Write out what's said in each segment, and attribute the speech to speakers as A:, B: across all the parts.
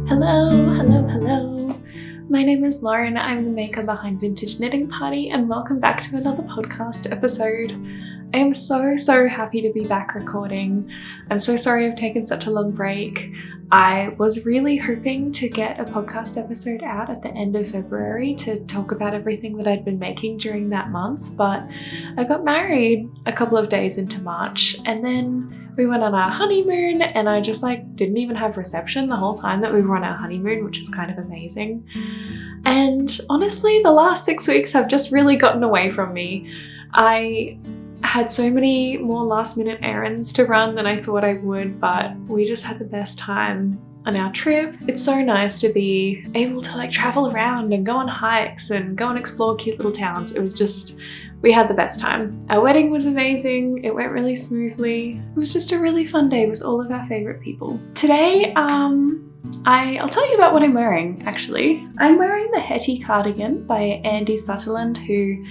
A: Hello, hello, hello. My name is Lauren. I'm the maker behind Vintage Knitting Party, and welcome back to another podcast episode. I am so happy to be back recording. I'm so sorry I've taken such a long break. I was really hoping to get a podcast episode out at the end of February to talk about everything that I'd been making during that month, but I got married a couple of days into March, and then we went on our honeymoon, and I just didn't even have reception the whole time that we were on our honeymoon, which was kind of amazing. And honestly, the last 6 weeks have just really gotten away from me. I had so many more last minute errands to run than I thought I would, but we just had the best time on our trip. It's so nice to be able to travel around and go on hikes and go and explore cute little towns. We had the best time. Our wedding was amazing. It went really smoothly. It was just a really fun day with all of our favorite people. Today, I'll tell you about what I'm wearing, actually. I'm wearing the Hetty cardigan by Andy Sutherland, who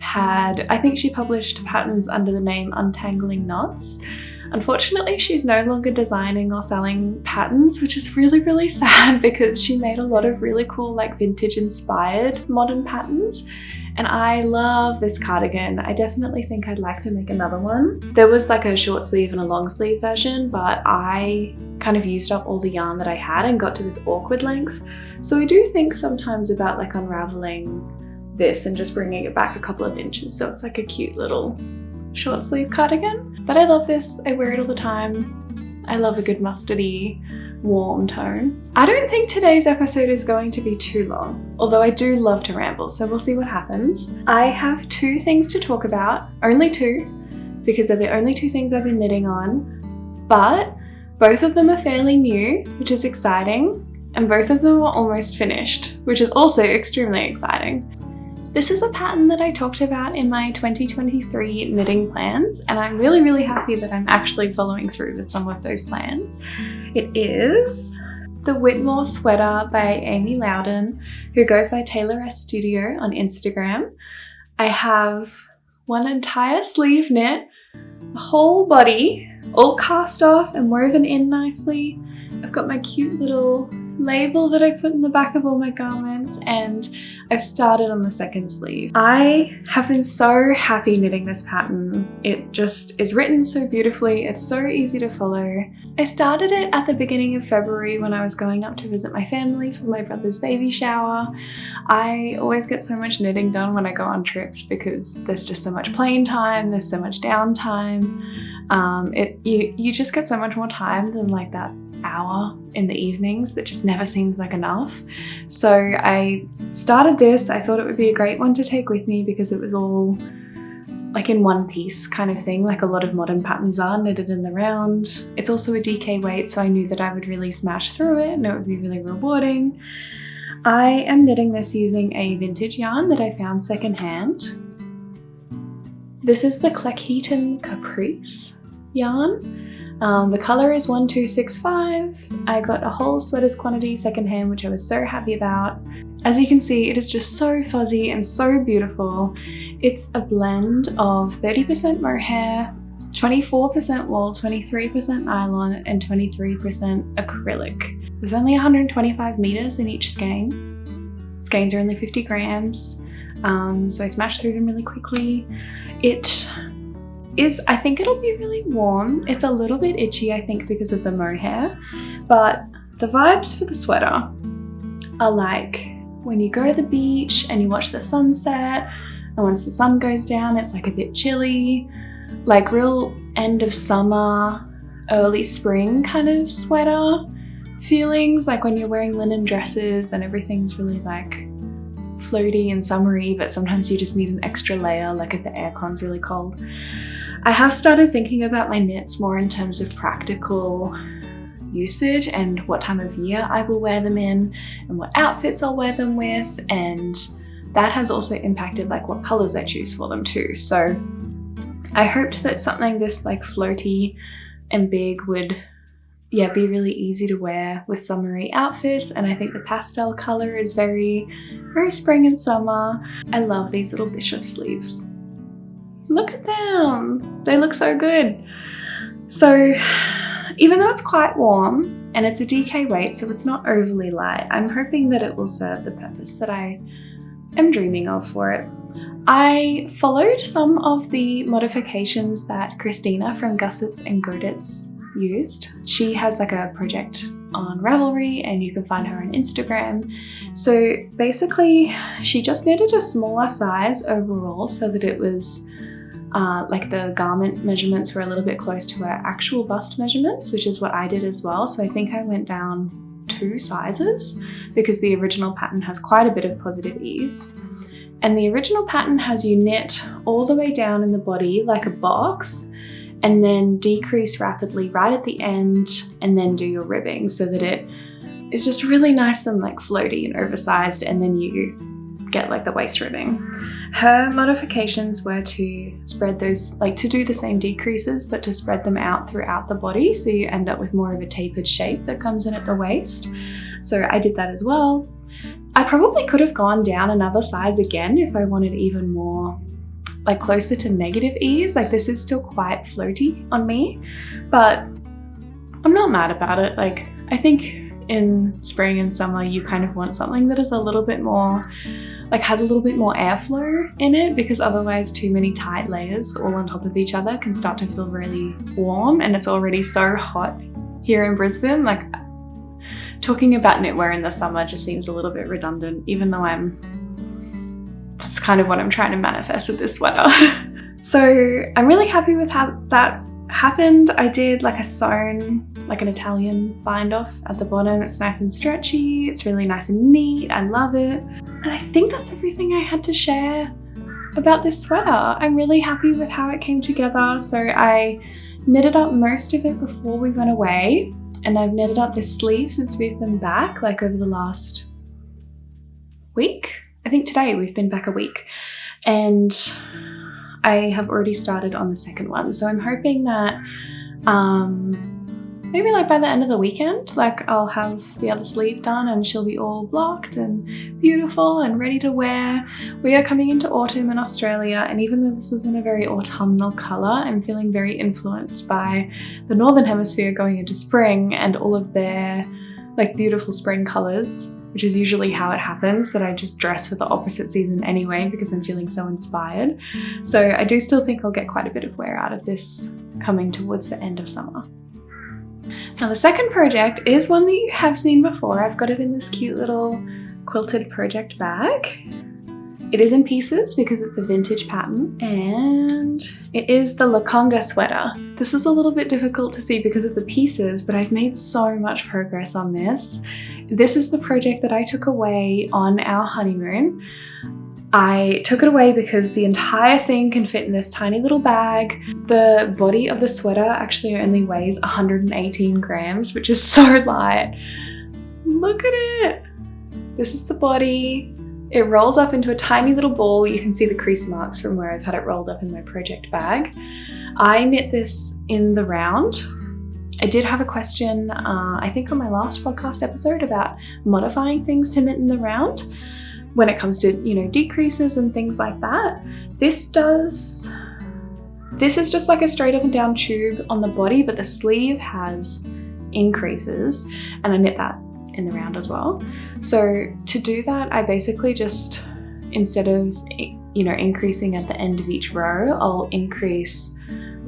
A: I think she published patterns under the name Untangling Knots. Unfortunately, she's no longer designing or selling patterns, which is really sad because she made a lot of really cool vintage inspired modern patterns. And I love this cardigan. I definitely think I'd like to make another one. There was a short sleeve and a long sleeve version, but I kind of used up all the yarn that I had and got to this awkward length. So I do think sometimes about unraveling this and just bringing it back a couple of inches so it's a cute little short sleeve cardigan. But I love this. I wear it all the time. I love a good mustardy, warm tone. I don't think today's episode is going to be too long, although I do love to ramble, so we'll see what happens. I have 2 things to talk about, only 2, because they're the only 2 things I've been knitting on, but both of them are fairly new, which is exciting, and both of them are almost finished, which is also extremely exciting. This is a pattern that I talked about in my 2023 knitting plans, and I'm really happy that I'm actually following through with some of those plans. It is the Whitmoor sweater by Amy Loudon, who goes by Taylor S Studio on Instagram. I have one entire sleeve knit, the whole body, all cast off and woven in nicely. I've got my cute little label that I put in the back of all my garments, and I've started on the second sleeve. I have been so happy knitting this pattern. It just is written so beautifully. It's so easy to follow. I started it at the beginning of February when I was going up to visit my family for my brother's baby shower. I always get so much knitting done when I go on trips because there's just so much playing time, there's so much downtime. You just get so much more time than that hour in the evenings that just never seems like enough. So I started this. I thought it would be a great one to take with me because it was all in one piece kind of thing, like a lot of modern patterns are, knitted in the round. It's also a DK weight, so I knew that I would really smash through it and it would be really rewarding. I am knitting this using a vintage yarn that I found secondhand. This is the Cleckheaton Caprice yarn. The colour is 1265. I got a whole sweater's quantity secondhand, which I was so happy about. As you can see, it is just so fuzzy and so beautiful. It's a blend of 30% mohair, 24% wool, 23% nylon, and 23% acrylic. There's only 125 meters in each skein. Skeins are only 50 grams, so I smashed through them really quickly. I think it'll be really warm. It's a little bit itchy, I think, because of the mohair, but the vibes for the sweater are when you go to the beach and you watch the sunset, and once the sun goes down, it's a bit chilly, real end of summer, early spring kind of sweater feelings, when you're wearing linen dresses and everything's really floaty and summery, but sometimes you just need an extra layer, if the aircon's really cold. I have started thinking about my knits more in terms of practical usage and what time of year I will wear them in and what outfits I'll wear them with, and that has also impacted what colors I choose for them too. So I hoped that something this floaty and big would be really easy to wear with summery outfits, and I think the pastel color is very spring and summer. I love these little bishop sleeves. Look at them! They look so good. So even though it's quite warm, and it's a DK weight, so it's not overly light. I'm hoping that it will serve the purpose that I am dreaming of for it. I followed some of the modifications that Christina from Gussets and Godets used. She has like a project on Ravelry and you can find her on Instagram. So basically she just knitted a smaller size overall so that it was like the garment measurements were a little bit close to her actual bust measurements, which is what I did as well. So I think I went down 2 sizes because the original pattern has quite a bit of positive ease. And the original pattern has you knit all the way down in the body like a box and then decrease rapidly right at the end and then do your ribbing so that it is just really nice and like floaty and oversized, and then you get like the waist ribbing. Her modifications were to spread those, like to do the same decreases but to spread them out throughout the body so you end up with more of a tapered shape that comes in at the waist. So I did that as well. I probably could have gone down another size again if I wanted even more, like closer to negative ease. Like this is still quite floaty on me, but I'm not mad about it. Like I think in spring and summer you kind of want something that is a little bit more, like has a little bit more airflow in it, because otherwise too many tight layers all on top of each other can start to feel really warm, and it's already so hot here in Brisbane. Like talking about knitwear in the summer just seems a little bit redundant, even though that's kind of what I'm trying to manifest with this sweater. So I'm really happy with how that happened. I did like a sewn, like an Italian bind off at the bottom. It's nice and stretchy. It's really nice and neat. I love it. And I think that's everything I had to share about this sweater. I'm really happy with how it came together. So I knitted up most of it before we went away, and I've knitted up this sleeve since we've been back, like over the last week. I think today we've been back a week, and I have already started on the second one. So I'm hoping that maybe like by the end of the weekend, like I'll have the other sleeve done and she'll be all blocked and beautiful and ready to wear. We are coming into autumn in Australia, and even though this isn't a very autumnal colour, I'm feeling very influenced by the Northern Hemisphere going into spring and all of their like beautiful spring colours, which is usually how it happens, that I just dress for the opposite season anyway because I'm feeling so inspired. So I do still think I'll get quite a bit of wear out of this coming towards the end of summer. Now the second project is one that you have seen before. I've got it in this cute little quilted project bag. It is in pieces because it's a vintage pattern, and it is the Conga sweater. This is a little bit difficult to see because of the pieces, but I've made so much progress on this. This is the project that I took away on our honeymoon. I took it away because the entire thing can fit in this tiny little bag. The body of the sweater actually only weighs 118 grams, which is so light. Look at it. This is the body. It rolls up into a tiny little ball. You can see the crease marks from where I've had it rolled up in my project bag. I knit this in the round. I did have a question, I think on my last podcast episode, about modifying things to knit in the round when it comes to, you know, decreases and things like that. This is just like a straight up and down tube on the body, but the sleeve has increases, and I knit that in the round as well. So to do that, I basically just, instead of, you know, increasing at the end of each row, I'll increase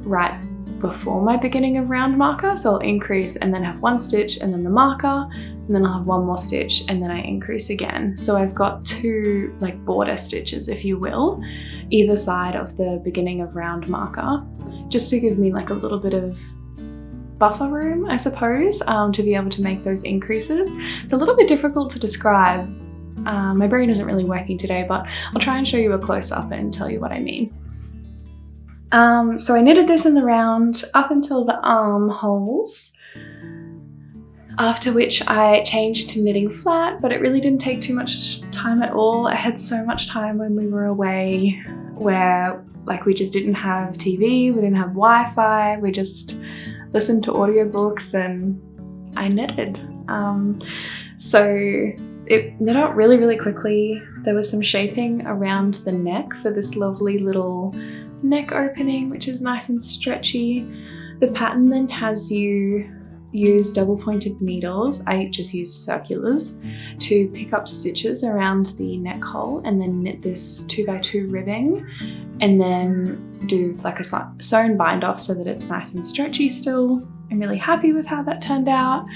A: right before my beginning of round marker. So I'll increase and then have one stitch and then the marker, and then I'll have one more stitch and then I increase again. So I've got 2 like border stitches, if you will, either side of the beginning of round marker, just to give me like a little bit of buffer room, I suppose, to be able to make those increases. It's a little bit difficult to describe. My brain isn't really working today, but I'll try and show you a close-up and tell you what I mean. So I knitted this in the round up until the armholes, after which I changed to knitting flat, but it really didn't take too much time at all. I had so much time when we were away where like we just didn't have TV, we didn't have Wi-Fi, we just listened to audiobooks and I knitted. So it knit out really, really quickly. There was some shaping around the neck for this lovely little neck opening, which is nice and stretchy. The pattern then has you use double pointed needles. I just use circulars to pick up stitches around the neck hole and then knit this 2x2 ribbing and then do like a sewn bind off so that it's nice and stretchy still. I'm really happy with how that turned out.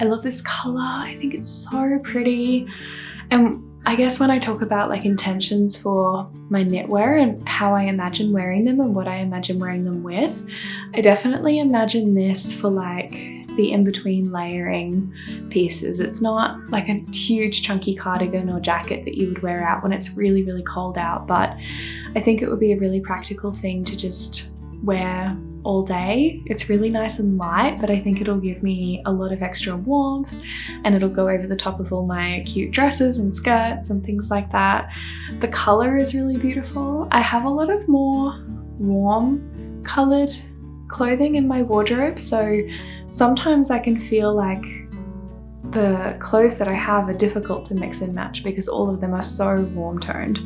A: I love this color. I think it's so pretty. And I guess when I talk about like intentions for my knitwear and how I imagine wearing them and what I imagine wearing them with, I definitely imagine this for like the in-between layering pieces. It's not like a huge chunky cardigan or jacket that you would wear out when it's really, really cold out, but I think it would be a really practical thing to just wear all day. It's really nice and light, but I think it'll give me a lot of extra warmth and it'll go over the top of all my cute dresses and skirts and things like that. The color is really beautiful. I have a lot of more warm colored clothing in my wardrobe, so sometimes I can feel like the clothes that I have are difficult to mix and match because all of them are so warm toned.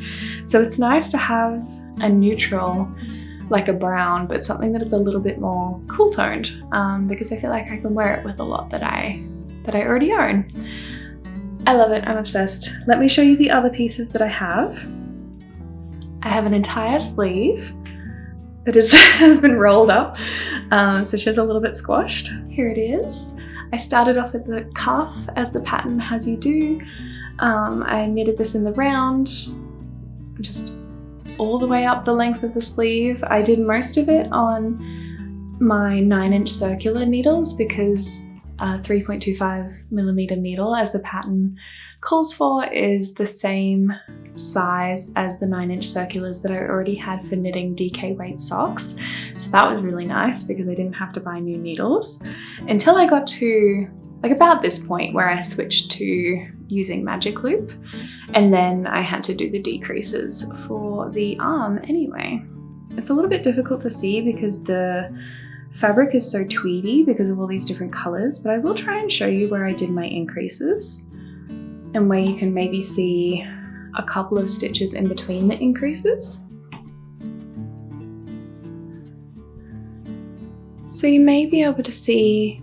A: So it's nice to have a neutral, like a brown, but something that is a little bit more cool toned, because I feel like I can wear it with a lot that I already own. I love it, I'm obsessed. Let me show you the other pieces that I have. I have an entire sleeve that has been rolled up, so she's a little bit squashed. Here it is. I started off at the cuff as the pattern has you do. I knitted this in the round, just all the way up the length of the sleeve. I did most of it on my 9-inch circular needles because a 3.25mm needle, as the pattern calls for, is the same size as the 9-inch circulars that I already had for knitting DK weight socks. So that was really nice because I didn't have to buy new needles until I got to like about this point where I switched to using magic loop, and then I had to do the decreases for the arm anyway. It's a little bit difficult to see because the fabric is so tweedy because of all these different colors, but I will try and show you where I did my increases and where you can maybe see a couple of stitches in between the increases. So you may be able to see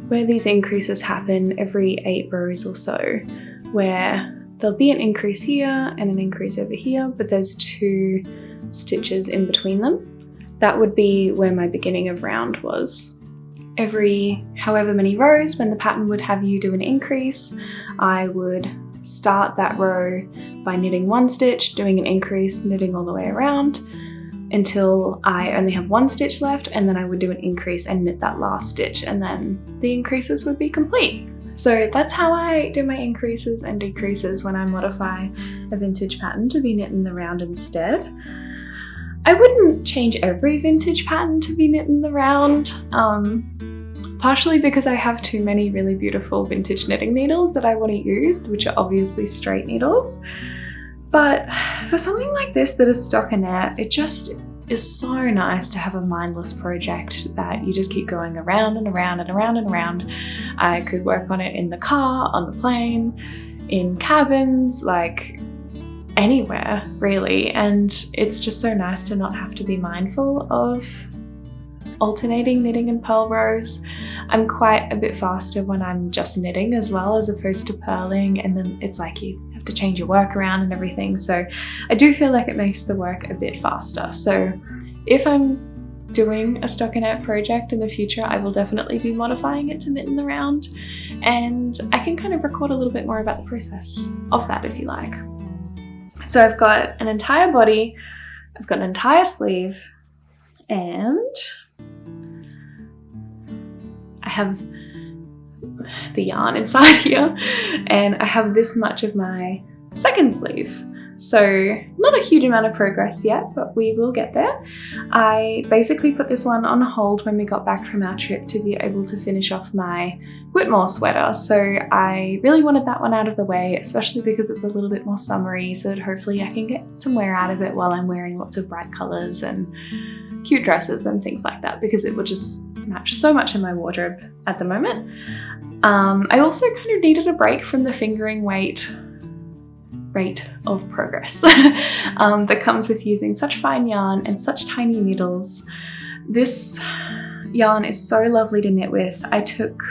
A: where these increases happen every 8 rows or so, where there'll be an increase here and an increase over here, but there's 2 stitches in between them. That would be where my beginning of round was. Every however many rows, when the pattern would have you do an increase, I would start that row by knitting 1 stitch, doing an increase, knitting all the way around until I only have 1 stitch left, and then I would do an increase and knit that last stitch, and then the increases would be complete. So that's how I do my increases and decreases when I modify a vintage pattern to be knit in the round instead. I wouldn't change every vintage pattern to be knit in the round, partially because I have too many really beautiful vintage knitting needles that I want to use, which are obviously straight needles. But for something like this that is stockinette, it just is so nice to have a mindless project that you just keep going around and around and around and around. I could work on it in the car, on the plane, in cabins, like anywhere really. And it's just so nice to not have to be mindful of alternating knitting and purl rows. I'm quite a bit faster when I'm just knitting as well, as opposed to purling, and then it's like you have to change your work around and everything. So I do feel like it makes the work a bit faster. So if I'm doing a stockinette project in the future, I will definitely be modifying it to knit in the round, and I can kind of record a little bit more about the process of that if you like. So I've got an entire body, I've got an entire sleeve, and I have the yarn inside here, and I have this much of my second sleeve. So not a huge amount of progress yet, but we will get there. I basically put this one on hold when we got back from our trip to be able to finish off my Whitmoor sweater. So I really wanted that one out of the way, especially because it's a little bit more summery, so that hopefully I can get some wear out of it while I'm wearing lots of bright colors and cute dresses and things like that, because it will just match so much in my wardrobe at the moment. I also kind of needed a break from the fingering rate of progress that comes with using such fine yarn and such tiny needles. This yarn is so lovely to knit with. I took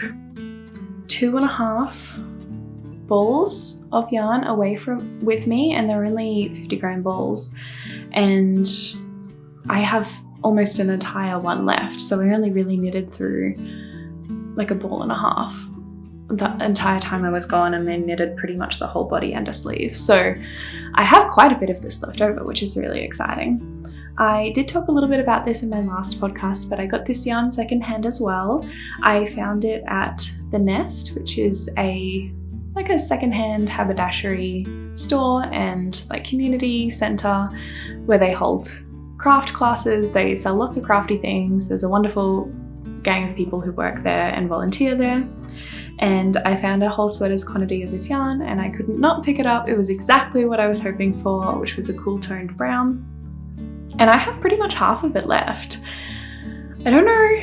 A: 2.5 balls of yarn away with me, and they're only 50 gram balls, and I have almost an entire one left, so I only really knitted through like 1.5 balls the entire time I was gone, and then knitted pretty much the whole body and a sleeve. So I have quite a bit of this left over, which is really exciting. I did talk a little bit about this in my last podcast, but I got this yarn secondhand as well. I found it at The Nest, which is a secondhand haberdashery store and like community centre where they hold craft classes. They sell lots of crafty things. There's a wonderful gang of people who work there and volunteer there. And I found a whole sweater's quantity of this yarn, and I couldn't not pick it up. It was exactly what I was hoping for, which was a cool toned brown. And I have pretty much half of it left. I don't know.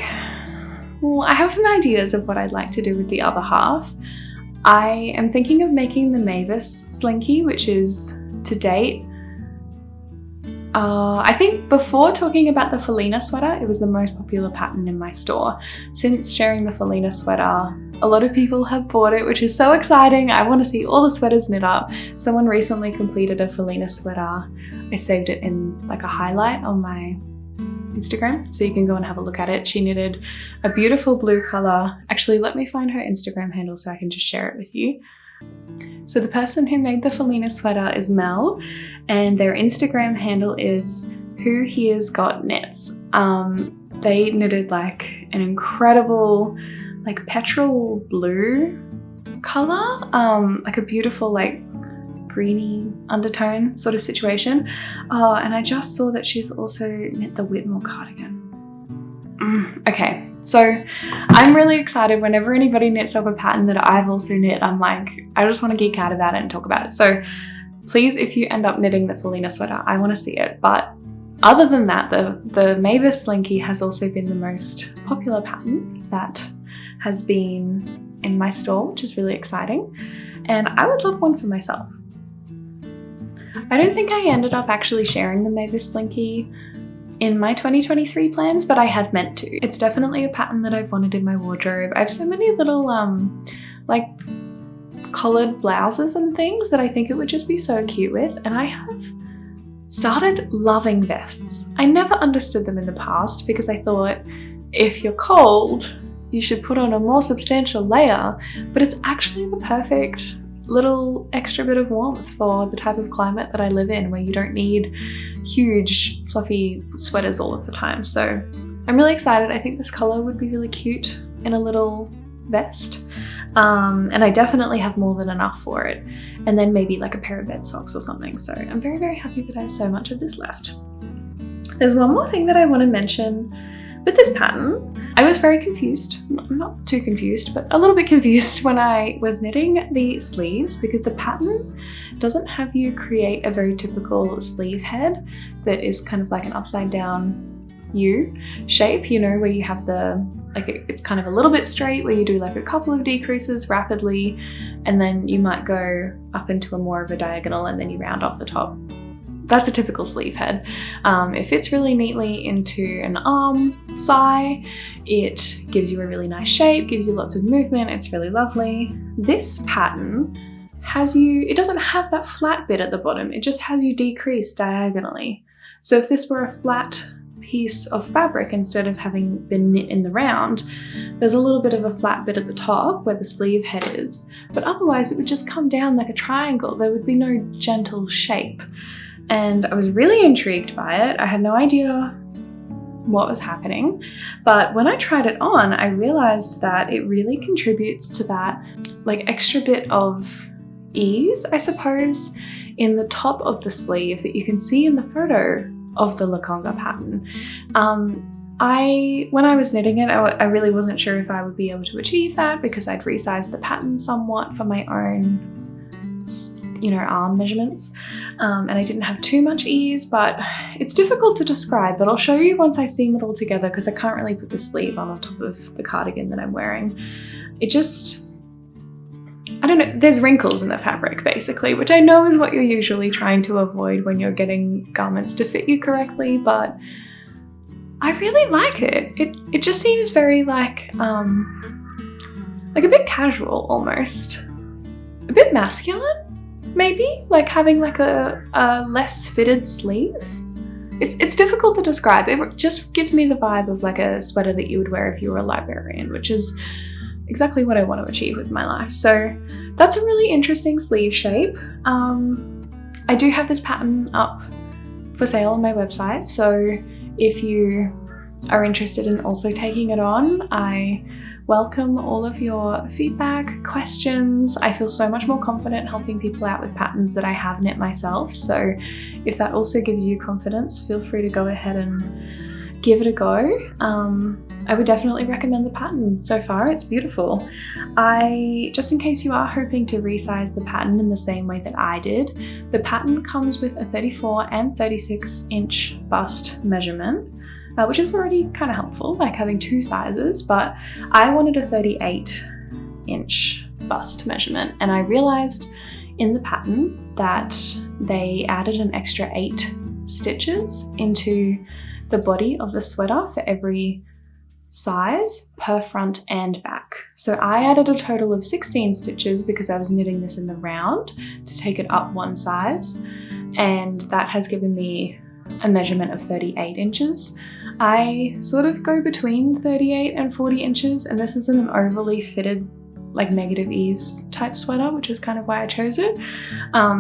A: Well, I have some ideas of what I'd like to do with the other half. I am thinking of making the Mavis slinky, which is, to date, I think before talking about the Felina sweater, it was the most popular pattern in my store. Since sharing the Felina sweater, a lot of people have bought it, which is so exciting. I want to see all the sweaters knit up. Someone recently completed a Felina sweater. I saved it in like a highlight on my Instagram, so you can go and have a look at it. She knitted a beautiful blue color. Actually, let me find her Instagram handle so I can just share it with you. So the person who made the Felina sweater is Mel, and their Instagram handle is Who Here's Got Knits. They knitted like an incredible like petrol blue color, like a beautiful like greeny undertone sort of situation. Oh, and I just saw that she's also knit the Whitmoor cardigan. Okay, so I'm really excited whenever anybody knits up a pattern that I've also knit. I'm like, I just want to geek out about it and talk about it. So please, if you end up knitting the Felina sweater, I want to see it. But other than that, the Mavis slinky has also been the most popular pattern that has been in my store, which is really exciting. And I would love one for myself. I don't think I ended up actually sharing the Mavis slinky in my 2023 plans, but I had meant to. It's definitely a pattern that I've wanted in my wardrobe. I have so many little like collared blouses and things that I think it would just be so cute with, and I have started loving vests. I never understood them in the past because I thought if you're cold, you should put on a more substantial layer, but it's actually the perfect little extra bit of warmth for the type of climate that I live in, where you don't need huge fluffy sweaters all of the time. So I'm really excited. I think this color would be really cute in a little vest, and I definitely have more than enough for it, and then maybe like a pair of bed socks or something. So I'm very, very happy that I have so much of this left. There's one more thing that I want to mention with this pattern. I was very confused, not too confused, but a little bit confused when I was knitting the sleeves, because the pattern doesn't have you create a very typical sleeve head that is kind of like an upside down U shape, you know, where you have the, like it's kind of a little bit straight, where you do like a couple of decreases rapidly, and then you might go up into a more of a diagonal, and then you round off the top. That's a typical sleeve head. It fits really neatly into an arm, thigh. It gives you a really nice shape, gives you lots of movement. It's really lovely. This pattern has you, it doesn't have that flat bit at the bottom. It just has you decrease diagonally. So if this were a flat piece of fabric, instead of having been knit in the round, there's a little bit of a flat bit at the top where the sleeve head is, but otherwise it would just come down like a triangle. There would be no gentle shape. And I was really intrigued by it. I had no idea what was happening, but when I tried it on, I realized that it really contributes to that like extra bit of ease, I suppose, in the top of the sleeve that you can see in the photo of the Conga pattern. When I was knitting it, I really wasn't sure if I would be able to achieve that, because I'd resized the pattern somewhat for my own, you know, arm measurements, and I didn't have too much ease, but it's difficult to describe, but I'll show you once I seam it all together, because I can't really put the sleeve on top of the cardigan that I'm wearing. It just, I don't know, there's wrinkles in the fabric basically, which I know is what you're usually trying to avoid when you're getting garments to fit you correctly, but I really like it. It just seems very like a bit casual almost. A bit masculine, maybe? Like having like a less fitted sleeve. It's difficult to describe. It just gives me the vibe of like a sweater that you would wear if you were a librarian, which is exactly what I want to achieve with my life. So that's a really interesting sleeve shape. I do have this pattern up for sale on my website, so if you are interested in also taking it on, I welcome all of your feedback, questions. I feel so much more confident helping people out with patterns that I have knit myself, so if that also gives you confidence, feel free to go ahead and give it a go. I would definitely recommend the pattern. So far it's beautiful. Just in case you are hoping to resize the pattern in the same way that I did, the pattern comes with a 34 and 36 inch bust measurement, which is already kind of helpful, like having two sizes, but I wanted a 38 inch bust measurement, and I realized in the pattern that they added an extra 8 stitches into the body of the sweater for every size per front and back. So I added a total of 16 stitches because I was knitting this in the round to take it up one size, and that has given me a measurement of 38 inches. I sort of go between 38 and 40 inches, and this isn't an overly fitted like negative ease type sweater, which is kind of why I chose it.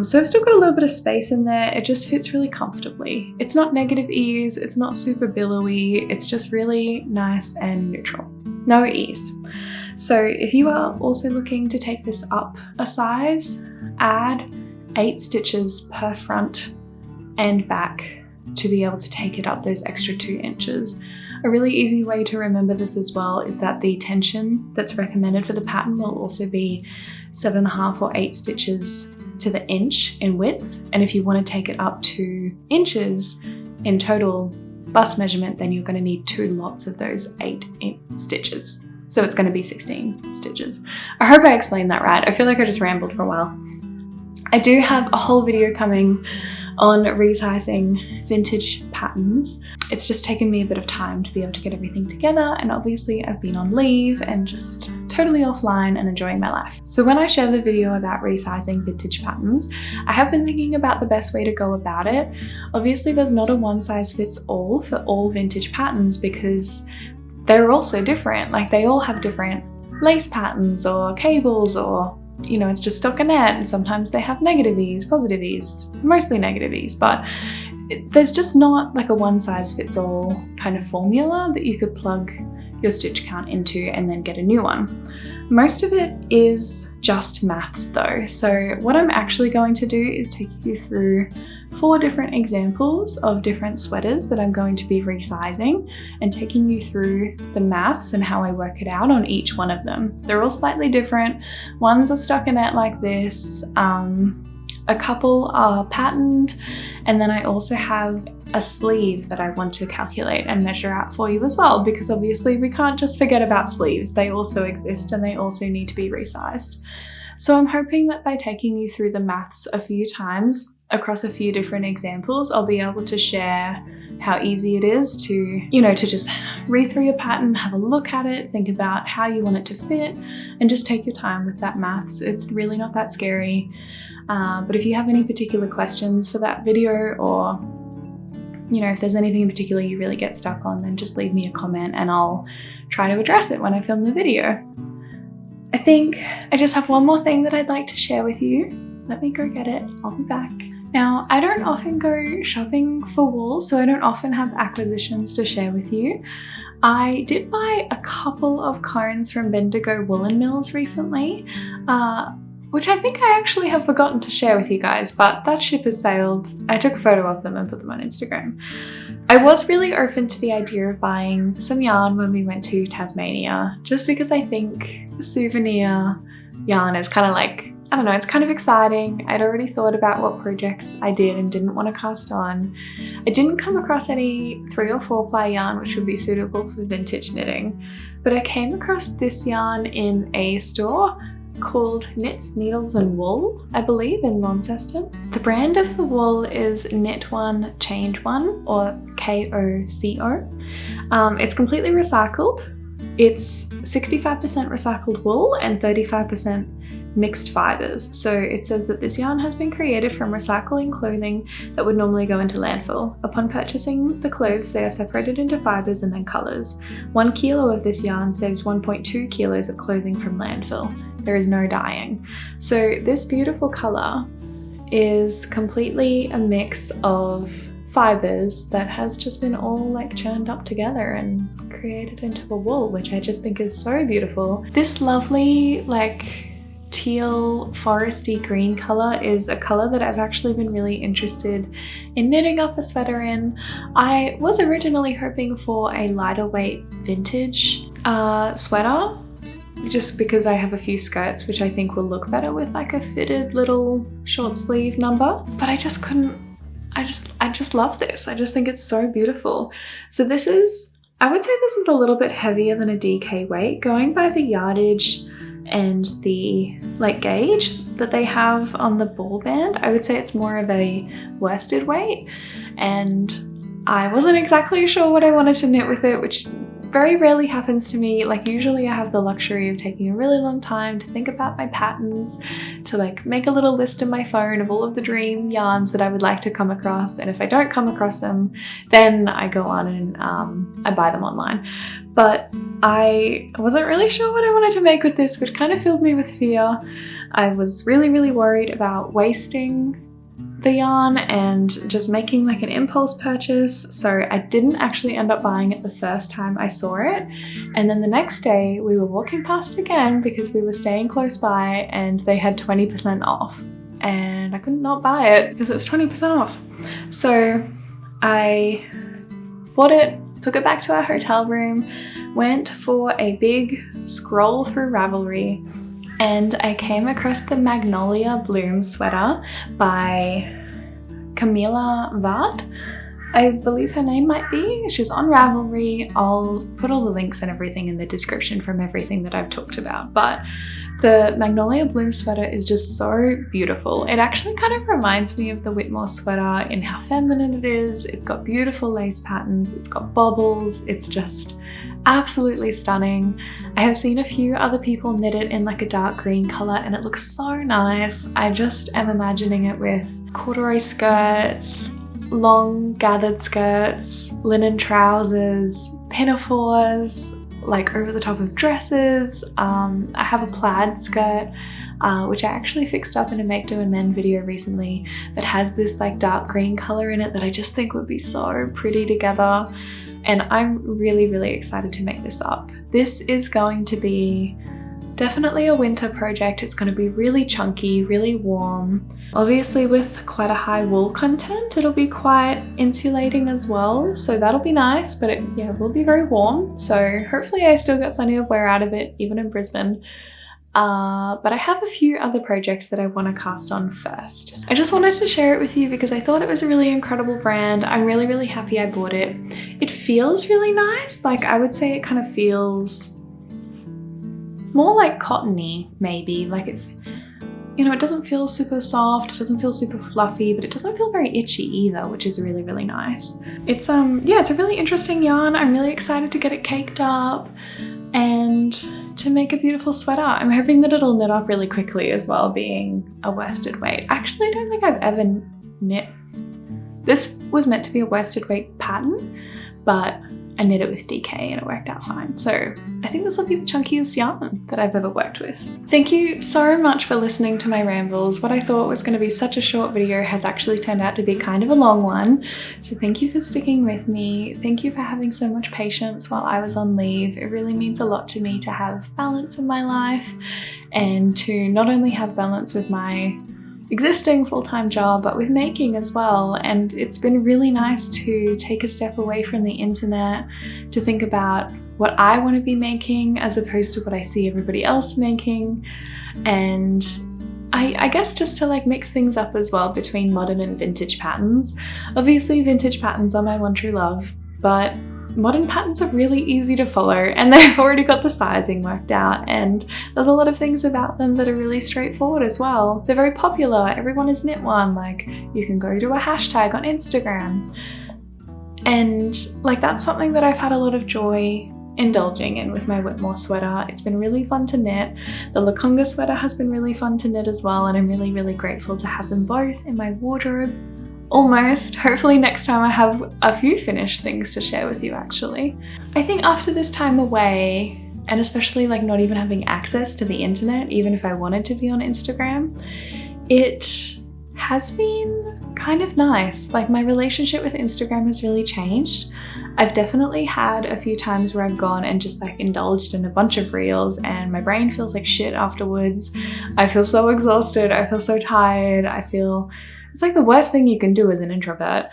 A: So I've still got a little bit of space in there. It just fits really comfortably. It's not negative ease, it's not super billowy, it's just really nice and neutral. No ease. So if you are also looking to take this up a size, add 8 stitches per front and back to be able to take it up those extra 2 inches. A really easy way to remember this as well is that the tension that's recommended for the pattern will also be 7.5 or 8 stitches to the inch in width. And if you want to take it up 2 inches in total bust measurement, then you're going to need 2 lots of those 8 stitches. So it's going to be 16 stitches. I hope I explained that right. I feel like I just rambled for a while. I do have a whole video coming on resizing vintage patterns. It's just taken me a bit of time to be able to get everything together, and obviously I've been on leave and just totally offline and enjoying my life. So when I share the video about resizing vintage patterns, I have been thinking about the best way to go about it. Obviously there's not a one size fits all for all vintage patterns because they're all so different. Like they all have different lace patterns or cables, or you know, it's just stockinette, and sometimes they have negative ease, positive ease, mostly negative ease, but there's just not like a one size fits all kind of formula that you could plug your stitch count into and then get a new one. Most of it is just maths though. So what I'm actually going to do is take you through 4 different examples of different sweaters that I'm going to be resizing and taking you through the maths and how I work it out on each one of them. They're all slightly different. One's a stockinette like this, a couple are patterned, and then I also have a sleeve that I want to calculate and measure out for you as well, because obviously we can't just forget about sleeves. They also exist and they also need to be resized. So I'm hoping that by taking you through the maths a few times across a few different examples, I'll be able to share how easy it is to, you know, to just read through your pattern, have a look at it, think about how you want it to fit, and just take your time with that maths. It's really not that scary. But if you have any particular questions for that video, or you know, if there's anything in particular you really get stuck on, then just leave me a comment and I'll try to address it when I film the video. I think I just have one more thing that I'd like to share with you. So let me go get it. I'll be back. Now, I don't often go shopping for wool, so I don't often have acquisitions to share with you. I did buy a couple of cones from Bendigo Woolen Mills recently, which I think I actually have forgotten to share with you guys, but that ship has sailed. I took a photo of them and put them on Instagram. I was really open to the idea of buying some yarn when we went to Tasmania, just because I think souvenir yarn is kind of like, I don't know, it's kind of exciting. I'd already thought about what projects I did and didn't want to cast on. I didn't come across any 3 or 4 ply yarn which would be suitable for vintage knitting, but I came across this yarn in a store called Knits, Needles and Wool, I believe, in Launceston. The brand of the wool is Knit One, Change One, or KOCO. It's completely recycled. It's 65% recycled wool and 35% mixed fibers. So it says that this yarn has been created from recycling clothing that would normally go into landfill. Upon purchasing the clothes, they are separated into fibers and then colors. 1 kilo of this yarn saves 1.2 kilos of clothing from landfill. There is no dyeing. So this beautiful color is completely a mix of fibers that has just been all like churned up together and created into a wool, which I just think is so beautiful. This lovely like teal foresty green color is a color that I've actually been really interested in knitting up a sweater in. I was originally hoping for a lighter weight vintage sweater, just because I have a few skirts which I think will look better with like a fitted little short sleeve number, but I just couldn't. I just love this. I just think it's so beautiful. So this is, I would say this is a little bit heavier than a DK weight. Going by the yardage and the like gauge that they have on the ball band, I would say it's more of a worsted weight, and I wasn't exactly sure what I wanted to knit with it, which very rarely happens to me. Like usually I have the luxury of taking a really long time to think about my patterns, to like make a little list in my phone of all of the dream yarns that I would like to come across, and if I don't come across them, then I go on and I buy them online. But I wasn't really sure what I wanted to make with this, which kind of filled me with fear. I was really worried about wasting the yarn and just making like an impulse purchase, so I didn't actually end up buying it the first time I saw it. And then the next day we were walking past again because we were staying close by and they had 20% off, and I could not buy it because it was 20% off. So I bought it, took it back to our hotel room, went for a big scroll through Ravelry, and I came across the Magnolia Bloom sweater by Camilla Vart. I believe her name might be. She's on Ravelry. I'll put all the links and everything in the description from everything that I've talked about. But the Magnolia Bloom sweater is just so beautiful. It actually kind of reminds me of the Whitmoor sweater in how feminine it is. It's got beautiful lace patterns. It's got bobbles. It's just absolutely stunning. I have seen a few other people knit it in like a dark green color and it looks so nice. I just am imagining it with corduroy skirts, long gathered skirts, linen trousers, pinafores, like over the top of dresses. I have a plaid skirt which I actually fixed up in a Make Do and Mend video recently that has this like dark green color in it that I just think would be so pretty together. And I'm really excited to make this up. This is going to be definitely a winter project. It's going to be really chunky, really warm. Obviously with quite a high wool content, it'll be quite insulating as well. So that'll be nice, but it will be very warm. So hopefully I still get plenty of wear out of it, even in Brisbane. But I have a few other projects that I want to cast on first. I just wanted to share it with you because I thought it was a really incredible brand. I'm really happy I bought it. It feels really nice. Like I would say it kind of feels more like cottony, maybe. Like it doesn't feel super soft, it doesn't feel super fluffy, but it doesn't feel very itchy either, which is really nice. It's it's a really interesting yarn. I'm really excited to get it caked up and to make a beautiful sweater. I'm hoping that it'll knit up really quickly as well, being a worsted weight. Actually, I don't think I've ever knit. This was meant to be a worsted weight pattern, but I knit it with DK and it worked out fine. So I think this will be the chunkiest yarn that I've ever worked with. Thank you so much for listening to my rambles. What I thought was going to be such a short video has actually turned out to be kind of a long one. So thank you for sticking with me. Thank you for having so much patience while I was on leave. It really means a lot to me to have balance in my life and to not only have balance with my existing full-time job, but with making as well. And it's been really nice to take a step away from the internet to think about what I want to be making as opposed to what I see everybody else making. And I guess just to like mix things up as well between modern and vintage patterns. Obviously vintage patterns are my one true love, but modern patterns are really easy to follow, and they've already got the sizing worked out, and there's a lot of things about them that are really straightforward as well. They're very popular, everyone has knit one, like you can go to a hashtag on Instagram. And like that's something that I've had a lot of joy indulging in with my Whitmoor sweater. It's been really fun to knit. The Conga sweater has been really fun to knit as well, and I'm really, really grateful to have them both in my wardrobe. Almost. Hopefully next time I have a few finished things to share with you actually. I think after this time away, and especially like not even having access to the internet, even if I wanted to be on Instagram, it has been kind of nice. Like my relationship with Instagram has really changed. I've definitely had a few times where I've gone and just like indulged in a bunch of reels and my brain feels like shit afterwards. I feel so exhausted, I feel so tired, I feel it's like the worst thing you can do as an introvert,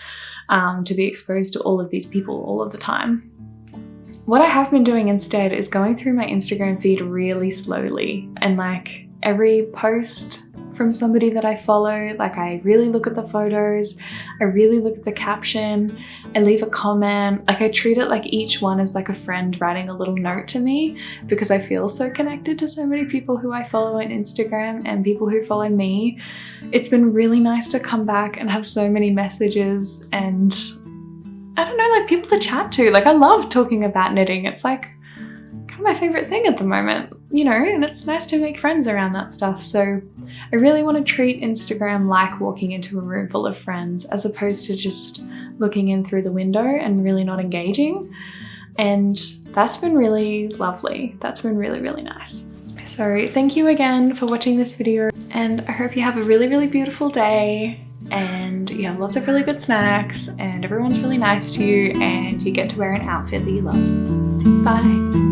A: to be exposed to all of these people all of the time. What I have been doing instead is going through my Instagram feed really slowly, and like every post from somebody that I follow, like I really look at the photos, I really look at the caption, I leave a comment, like I treat it like each one is like a friend writing a little note to me, because I feel so connected to so many people who I follow on Instagram and people who follow me. It's been really nice to come back and have so many messages and I don't know, like people to chat to. Like I love talking about knitting. It's like kind of my favorite thing at the moment, you know, and it's nice to make friends around that stuff. So I really want to treat Instagram like walking into a room full of friends as opposed to just looking in through the window and really not engaging. And that's been really lovely. That's been really, really nice. So thank you again for watching this video, and I hope you have a really, really beautiful day and you have lots of really good snacks and everyone's really nice to you and you get to wear an outfit that you love. Bye.